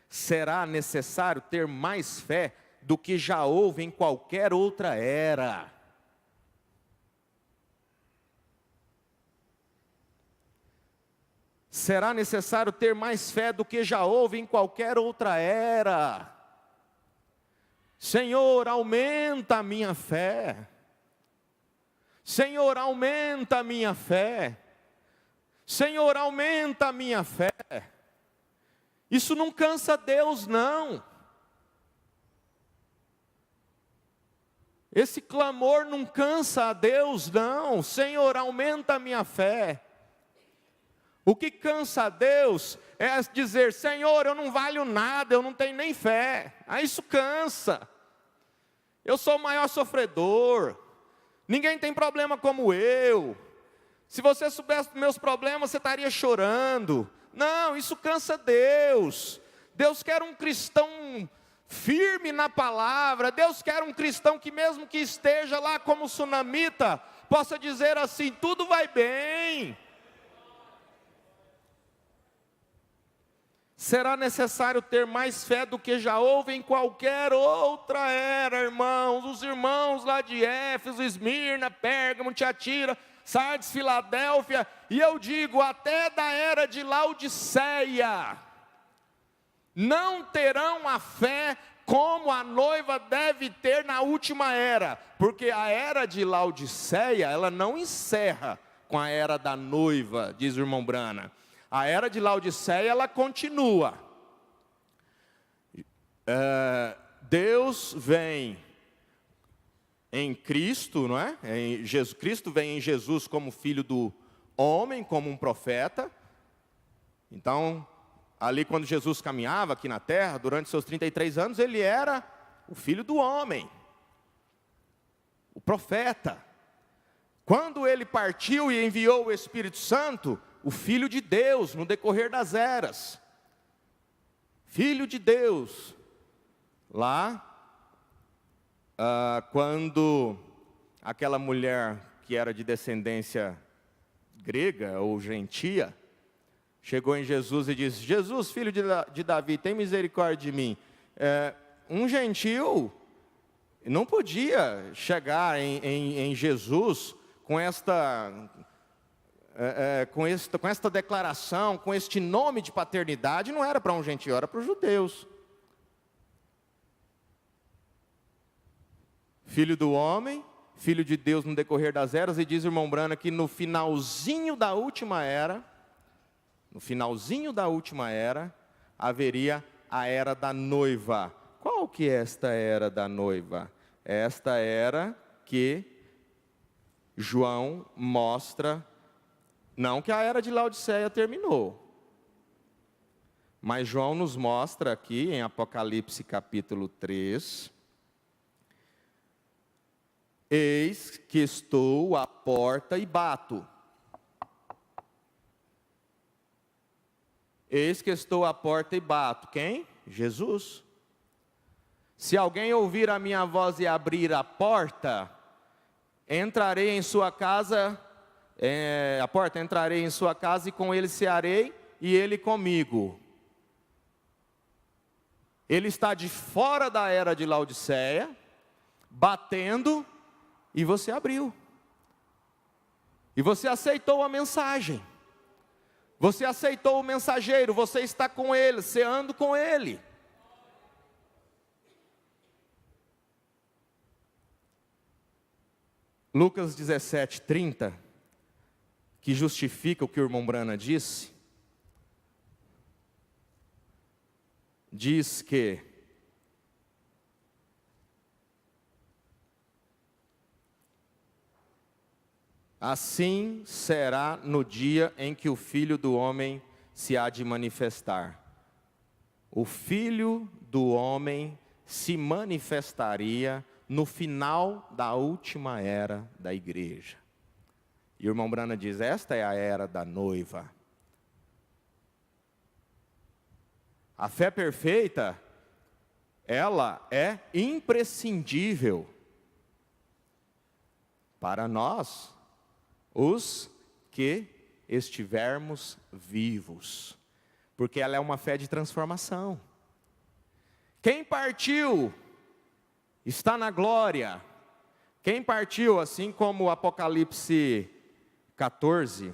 será necessário ter mais fé do que já houve em qualquer outra era. Será necessário ter mais fé do que já houve em qualquer outra era. Senhor, aumenta a minha fé. Senhor, aumenta a minha fé. Senhor, aumenta a minha fé. Isso não cansa Deus, não. Esse clamor não cansa a Deus, não. Senhor, aumenta a minha fé. O que cansa a Deus é dizer, Senhor, eu não valho nada, eu não tenho nem fé. Isso cansa. Eu sou o maior sofredor. Ninguém tem problema como eu. Se você soubesse dos meus problemas, você estaria chorando. Não, isso cansa Deus. Deus quer um cristão firme na palavra. Deus quer um cristão que mesmo que esteja lá como sunamita, possa dizer assim, tudo vai bem. Será necessário ter mais fé do que já houve em qualquer outra era, irmãos. Os irmãos lá de Éfeso, Esmirna, Pérgamo, Tiatira, Sardes, Filadélfia, e eu digo, até da era de Laodiceia, não terão a fé como a noiva deve ter na última era, porque a era de Laodiceia, ela não encerra com a era da noiva, diz o irmão Brana. A era de Laodiceia, ela continua. Deus vem em Cristo, não é? Cristo vem em Jesus como filho do homem, como um profeta. Então, ali quando Jesus caminhava aqui na terra, durante seus 33 anos, ele era o filho do homem, o profeta. Quando ele partiu e enviou o Espírito Santo, o Filho de Deus, no decorrer das eras. Filho de Deus. Lá, quando aquela mulher que era de descendência grega ou gentia, chegou em Jesus e disse: Jesus, filho de Davi, tem misericórdia de mim. Um gentil não podia chegar em Jesus com esta declaração, com este nome de paternidade. Não era para um gentil, era para os judeus. Filho do homem, filho de Deus no decorrer das eras. E diz o irmão Brana que no finalzinho da última era, haveria a era da noiva. Qual que é esta era da noiva? Esta era que João mostra, não que a era de Laodiceia terminou, mas João nos mostra aqui em Apocalipse capítulo 3, eis que estou à porta e bato. Eis que estou à porta e bato. Quem? Jesus. Se alguém ouvir a minha voz e abrir a porta, entrarei em sua casa, entrarei em sua casa e com ele cearei e ele comigo. Ele está de fora da era de Laodiceia, batendo, e você abriu. E você aceitou a mensagem. Você aceitou o mensageiro, você está com ele, ceando com ele. Lucas 17:30, que justifica o que o irmão Brana disse, diz que assim será no dia em que o Filho do Homem se há de manifestar. O Filho do Homem se manifestaria no final da última era da igreja. E o irmão Brana diz: esta é a era da noiva. A fé perfeita, ela é imprescindível para nós, os que estivermos vivos, porque ela é uma fé de transformação. Quem partiu está na glória. Quem partiu, assim como Apocalipse 14,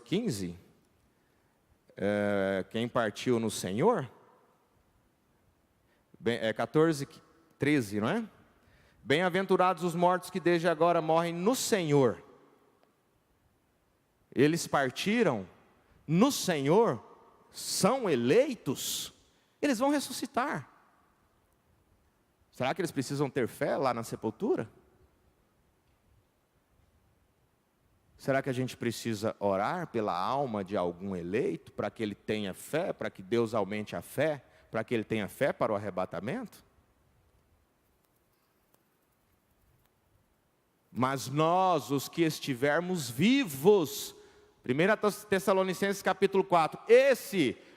15, quem partiu no Senhor, 14, 13, não é? Bem-aventurados os mortos que desde agora morrem no Senhor. Eles partiram no Senhor, são eleitos, eles vão ressuscitar. Será que eles precisam ter fé lá na sepultura? Será que a gente precisa orar pela alma de algum eleito, para que ele tenha fé, para que Deus aumente a fé, para que ele tenha fé para o arrebatamento? Mas nós, os que estivermos vivos, 1 Tessalonicenses capítulo 4,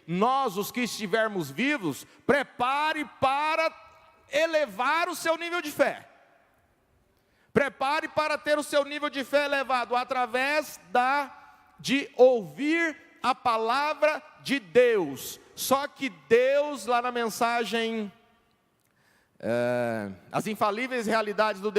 nós, os que estivermos vivos, prepare para elevar o seu nível de fé. Prepare para ter o seu nível de fé elevado, através de ouvir a palavra de Deus. Só que Deus, lá na mensagem, as infalíveis realidades do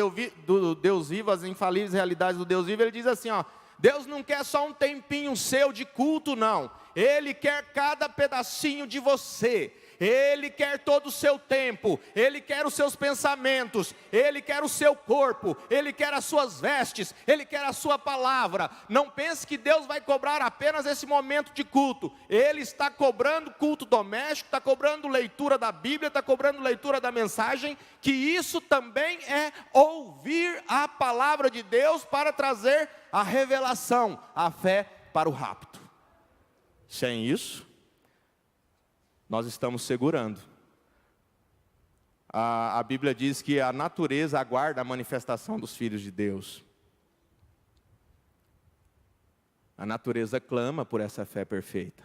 Deus vivo, as infalíveis realidades do Deus vivo, ele diz assim, ó: Deus não quer só um tempinho seu de culto, não. Ele quer cada pedacinho de você. Ele quer todo o seu tempo, Ele quer os seus pensamentos, Ele quer o seu corpo, Ele quer as suas vestes, Ele quer a sua palavra. Não pense que Deus vai cobrar apenas esse momento de culto. Ele está cobrando culto doméstico, está cobrando leitura da Bíblia, está cobrando leitura da mensagem, que isso também é ouvir a palavra de Deus para trazer a revelação, a fé para o rapto. Sem isso, nós estamos segurando. A Bíblia diz que a natureza aguarda a manifestação dos filhos de Deus. A natureza clama por essa fé perfeita.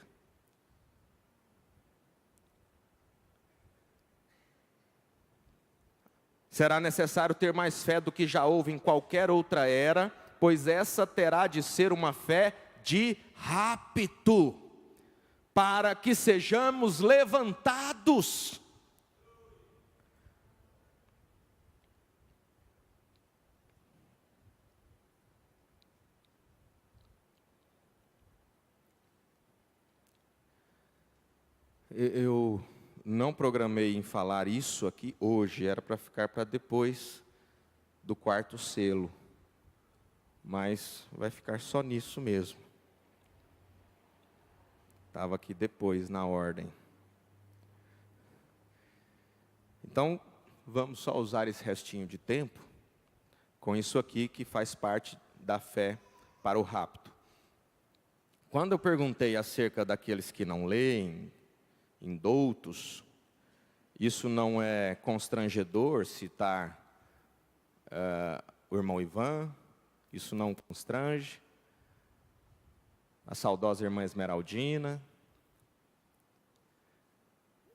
Será necessário ter mais fé do que já houve em qualquer outra era, pois essa terá de ser uma fé de rapto, para que sejamos levantados. Eu não programei em falar isso aqui hoje, era para ficar para depois do quarto selo, mas vai ficar só nisso mesmo. Estava aqui depois, na ordem. Então, vamos só usar esse restinho de tempo com isso aqui que faz parte da fé para o rapto. Quando eu perguntei acerca daqueles que não leem, indoutos, isso não é constrangedor citar o irmão Ivan, isso não constrange. A saudosa irmã Esmeraldina.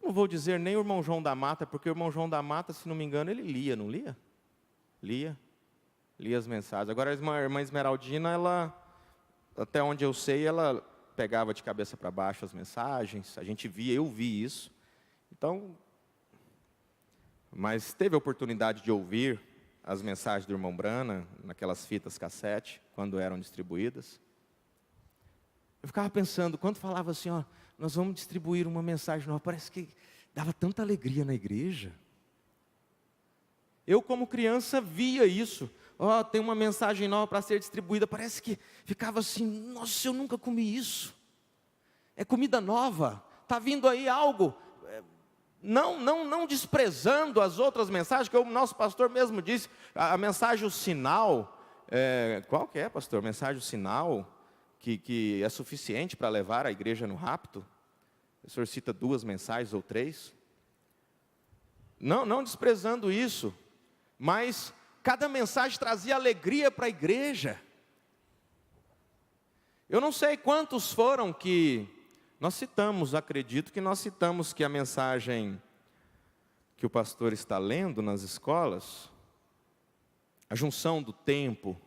Não vou dizer nem o irmão João da Mata, porque o irmão João da Mata, se não me engano, ele lia, não lia? Lia as mensagens. Agora a irmã Esmeraldina, ela, até onde eu sei, ela pegava de cabeça para baixo as mensagens, a gente via, eu vi isso. Então, mas teve a oportunidade de ouvir as mensagens do irmão Brana, naquelas fitas cassete, quando eram distribuídas. Eu ficava pensando, quando falava assim, ó, nós vamos distribuir uma mensagem nova, parece que dava tanta alegria na igreja. Eu, como criança, via isso. Ó, tem uma mensagem nova para ser distribuída, parece que ficava assim, nossa, eu nunca comi isso. É comida nova, está vindo aí algo. Não desprezando as outras mensagens, que o nosso pastor mesmo disse, a mensagem, o sinal, qual que é, pastor? Mensagem, o sinal, que é suficiente para levar a igreja no rapto. O senhor cita 2 mensagens ou 3. Não desprezando isso, mas cada mensagem trazia alegria para a igreja. Eu não sei quantos foram que nós citamos, acredito que nós citamos que a mensagem que o pastor está lendo nas escolas, a junção do tempo,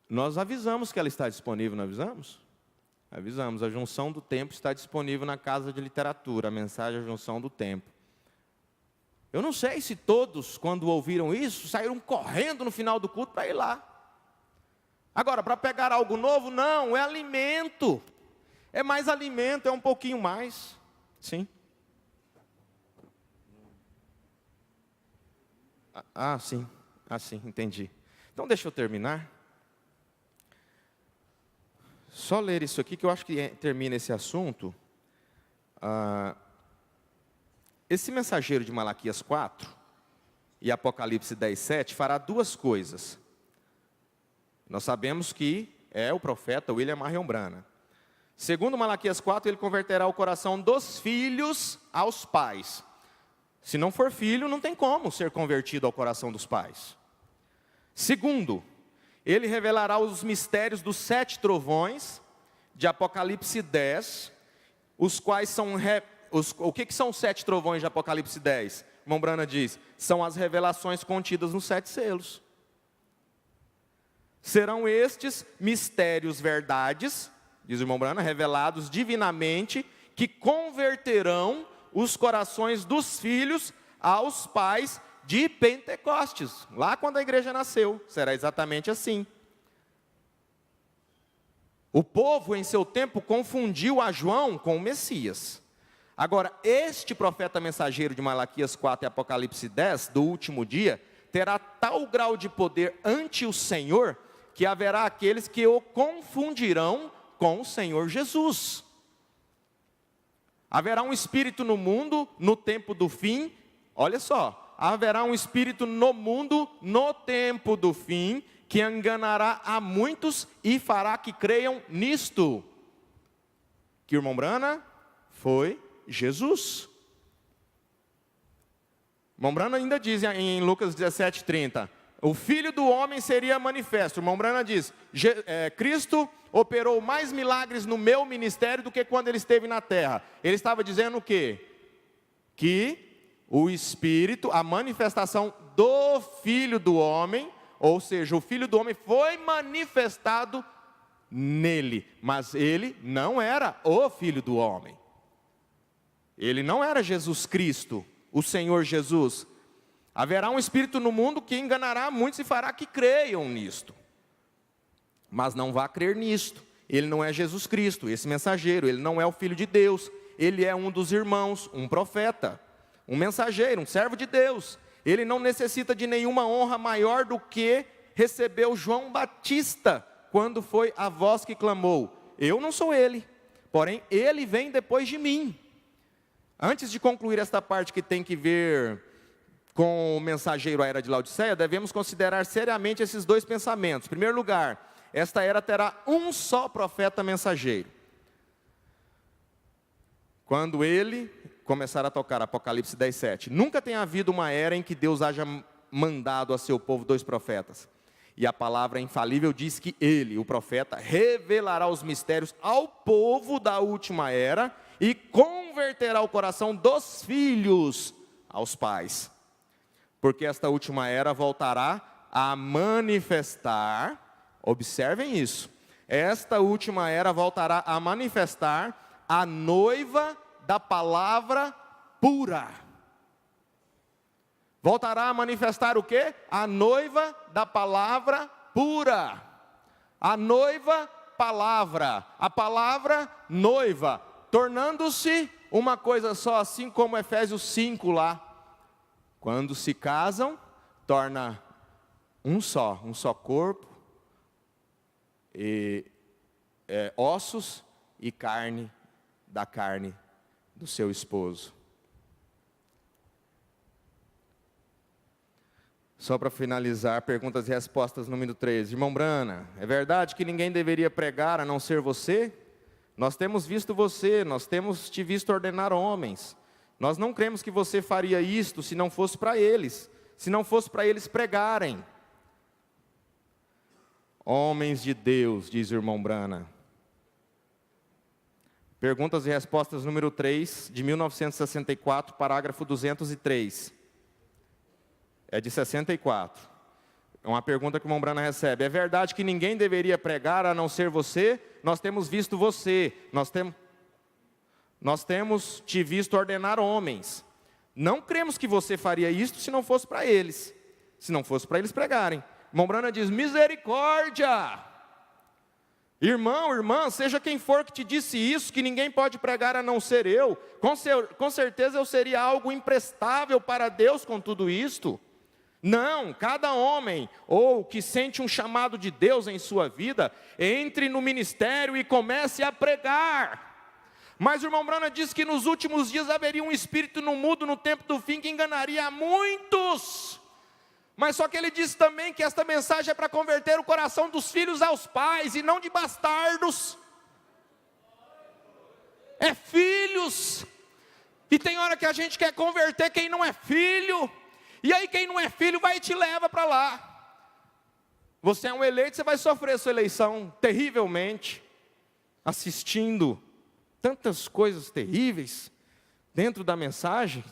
nós avisamos que ela está disponível, não avisamos? Avisamos, a junção do tempo está disponível na Casa de Literatura, a mensagem, a junção do tempo. Eu não sei se todos, quando ouviram isso, saíram correndo no final do culto para ir lá. Agora, para pegar algo novo, não, é alimento. É mais alimento, é um pouquinho mais. Sim. Sim, entendi. Então, deixa eu terminar. Só ler isso aqui, que eu acho que termina esse assunto. Esse mensageiro de Malaquias 4 e Apocalipse 10:7 fará 2 coisas. Nós sabemos que é o profeta William Marion Branham. Segundo Malaquias 4, ele converterá o coração dos filhos aos pais. Se não for filho, não tem como ser convertido ao coração dos pais. Segundo, ele revelará os mistérios dos 7 trovões de Apocalipse 10, os quais são... O que são os 7 trovões de Apocalipse 10? O irmão Branham diz, são as revelações contidas nos 7 selos. Serão estes mistérios verdades, diz o irmão Branham, revelados divinamente, que converterão os corações dos filhos aos pais de Pentecostes. Lá quando a igreja nasceu, será exatamente assim. O povo em seu tempo confundiu a João com o Messias. Agora, este profeta mensageiro de Malaquias 4 e Apocalipse 10, do último dia, terá tal grau de poder ante o Senhor, que haverá aqueles que o confundirão com o Senhor Jesus. Haverá um espírito no mundo, no tempo do fim, olha só, haverá um espírito no mundo, no tempo do fim, que enganará a muitos e fará que creiam nisto. Que, irmão Brana, foi Jesus. Irmão Brana ainda diz em Lucas 17:30, o Filho do Homem seria manifesto. Irmão Brana diz, Cristo operou mais milagres no meu ministério do que quando ele esteve na terra. Ele estava dizendo o quê? Que o Espírito, a manifestação do Filho do Homem, ou seja, o Filho do Homem foi manifestado nele, mas ele não era o Filho do Homem. Ele não era Jesus Cristo, o Senhor Jesus. Haverá um espírito no mundo que enganará muitos e fará que creiam nisto. Mas não vá crer nisto. Ele não é Jesus Cristo, esse mensageiro, ele não é o Filho de Deus. Ele é um dos irmãos, um profeta, um mensageiro, um servo de Deus. Ele não necessita de nenhuma honra maior do que recebeu João Batista, quando foi a voz que clamou, eu não sou ele, porém ele vem depois de mim. Antes de concluir esta parte que tem que ver com o mensageiro à era de Laodiceia, devemos considerar seriamente esses dois pensamentos. Em primeiro lugar, esta era terá um só profeta mensageiro. Quando ele começar a tocar Apocalipse 10:7, nunca tem havido uma era em que Deus haja mandado a seu povo dois profetas. E a palavra infalível diz que ele, o profeta, revelará os mistérios ao povo da última era e converterá o coração dos filhos aos pais. Porque esta última era voltará a manifestar, observem isso, esta última era voltará a manifestar a noiva da palavra pura. Voltará a manifestar o quê? A noiva da palavra pura. A noiva palavra, a palavra noiva, tornando-se uma coisa só, assim como Efésios 5 lá. Quando se casam, torna um só corpo, e ossos e carne da carne do seu esposo. Só para finalizar, perguntas e respostas número 13. Irmão Brana, é verdade que ninguém deveria pregar a não ser você? Nós temos visto você, nós temos te visto ordenar homens. Nós não cremos que você faria isto se não fosse para eles, se não fosse para eles pregarem. Homens de Deus, diz o irmão Brana. Perguntas e respostas número 3, de 1964, parágrafo 203. É de 64. É uma pergunta que o irmão Brana recebe. É verdade que ninguém deveria pregar a não ser você? Nós temos visto você. Nós temos te visto ordenar homens. Não cremos que você faria isto se não fosse para eles. Se não fosse para eles pregarem. O irmão Brana diz, misericórdia! Irmão, irmã, seja quem for que te disse isso, que ninguém pode pregar a não ser eu. Com certeza eu seria algo imprestável para Deus com tudo isto. Não, cada homem, ou que sente um chamado de Deus em sua vida, entre no ministério e comece a pregar. Mas o irmão Brana diz que nos últimos dias haveria um espírito no mundo no tempo do fim que enganaria a muitos. Mas só que ele diz também que esta mensagem é para converter o coração dos filhos aos pais e não de bastardos. É filhos. E tem hora que a gente quer converter quem não é filho. E aí quem não é filho vai e te leva para lá. Você é um eleito, você vai sofrer sua eleição terrivelmente, assistindo tantas coisas terríveis dentro da mensagem.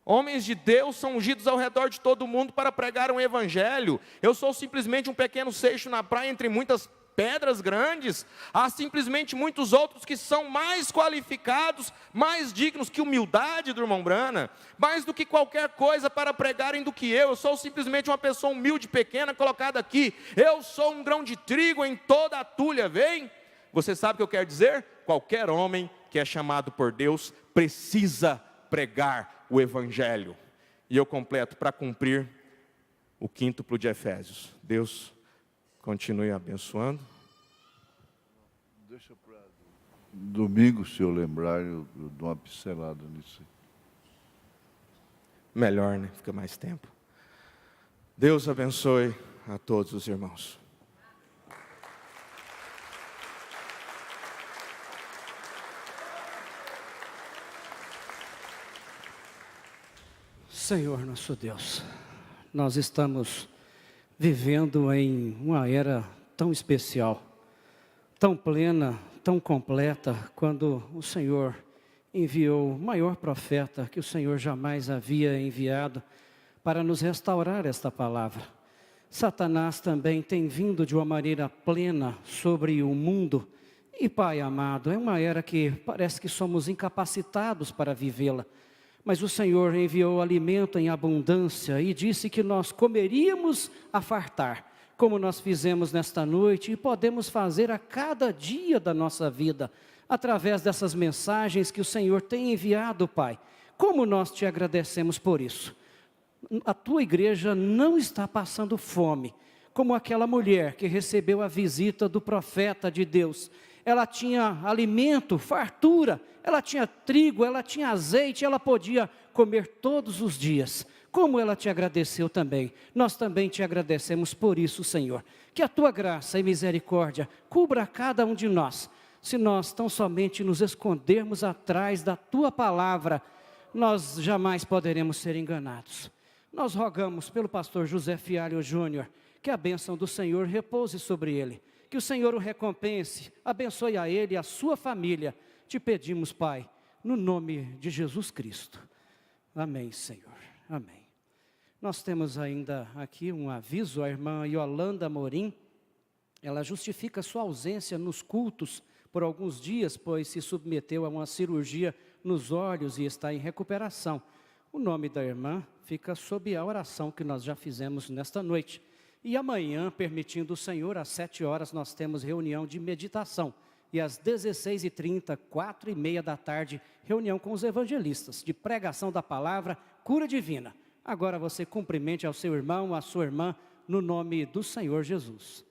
Homens de Deus são ungidos ao redor de todo mundo para pregar um evangelho. Eu sou simplesmente um pequeno seixo na praia entre muitas pedras grandes. Há simplesmente muitos outros que são mais qualificados, mais dignos, que humildade do irmão Brana, mais do que qualquer coisa para pregarem do que eu. Eu sou simplesmente uma pessoa humilde, pequena, colocada aqui. Eu sou um grão de trigo em toda a tulha, vem? Você sabe o que eu quero dizer? Qualquer homem que é chamado por Deus, precisa pregar o Evangelho. E eu completo para cumprir o quíntuplo de Efésios. Deus continue abençoando. Deixa para domingo, se eu lembrar, eu dou uma pincelada nisso. Melhor, né? Fica mais tempo. Deus abençoe a todos os irmãos. Senhor nosso Deus, nós estamos vivendo em uma era tão especial, tão plena, tão completa, quando o Senhor enviou o maior profeta que o Senhor jamais havia enviado para nos restaurar esta palavra. Satanás também tem vindo de uma maneira plena sobre o mundo. E Pai amado, é uma era que parece que somos incapacitados para vivê-la. Mas o Senhor enviou alimento em abundância e disse que nós comeríamos a fartar, como nós fizemos nesta noite e podemos fazer a cada dia da nossa vida, através dessas mensagens que o Senhor tem enviado, Pai. Como nós te agradecemos por isso. A tua igreja não está passando fome, como aquela mulher que recebeu a visita do profeta de Deus. Ela tinha alimento, fartura, ela tinha trigo, ela tinha azeite, ela podia comer todos os dias. Como ela te agradeceu também, nós também te agradecemos por isso, Senhor. Que a tua graça e misericórdia cubra cada um de nós. Se nós tão somente nos escondermos atrás da tua palavra, nós jamais poderemos ser enganados. Nós rogamos pelo pastor José Fialho Júnior, que a bênção do Senhor repouse sobre ele. Que o Senhor o recompense, abençoe a ele e a sua família. Te pedimos, Pai, no nome de Jesus Cristo. Amém, Senhor. Amém. Nós temos ainda aqui um aviso, a irmã Yolanda Morim. Ela justifica sua ausência nos cultos por alguns dias, pois se submeteu a uma cirurgia nos olhos e está em recuperação. O nome da irmã fica sob a oração que nós já fizemos nesta noite. E amanhã, permitindo o Senhor, às 7 horas, nós temos reunião de meditação. E às 16h30, 4h30 da tarde, reunião com os evangelistas, de pregação da palavra, cura divina. Agora você cumprimente ao seu irmão, à sua irmã, no nome do Senhor Jesus.